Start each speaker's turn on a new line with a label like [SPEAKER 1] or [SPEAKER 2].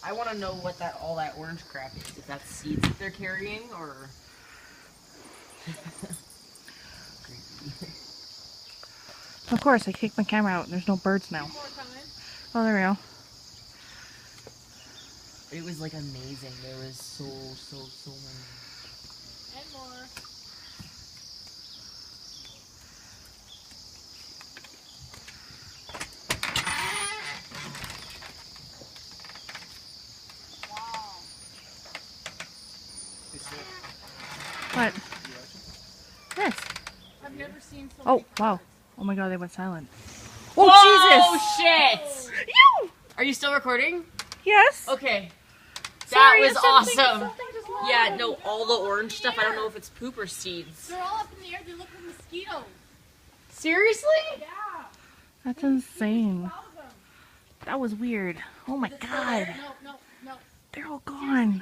[SPEAKER 1] I want to know what all that orange crap is. If that's seeds that they're carrying, or...
[SPEAKER 2] Of course, I kicked my camera out and there's no birds now. Oh, there we go.
[SPEAKER 1] It was like amazing. There was so many.
[SPEAKER 3] And more.
[SPEAKER 2] What? Yes.
[SPEAKER 3] I've never seen so
[SPEAKER 2] Oh,
[SPEAKER 3] many
[SPEAKER 2] wow.
[SPEAKER 3] birds.
[SPEAKER 2] Oh my god, they went silent.
[SPEAKER 1] Oh,
[SPEAKER 2] Oh,
[SPEAKER 1] Jesus!
[SPEAKER 2] You!
[SPEAKER 1] Are you still recording?
[SPEAKER 2] Yes.
[SPEAKER 1] Okay.
[SPEAKER 2] Sorry,
[SPEAKER 1] That was awesome.
[SPEAKER 3] Something just landed
[SPEAKER 1] Yeah,
[SPEAKER 3] on
[SPEAKER 1] no,
[SPEAKER 3] me.
[SPEAKER 1] all the orange stuff, I don't know if it's poop or seeds.
[SPEAKER 3] They're all up in the air. They look like mosquitoes.
[SPEAKER 1] Seriously?
[SPEAKER 3] Yeah.
[SPEAKER 2] That's insane.
[SPEAKER 3] 12 of them.
[SPEAKER 2] That was weird. Oh my
[SPEAKER 3] Is it still
[SPEAKER 2] god.
[SPEAKER 3] there? No.
[SPEAKER 2] They're all gone.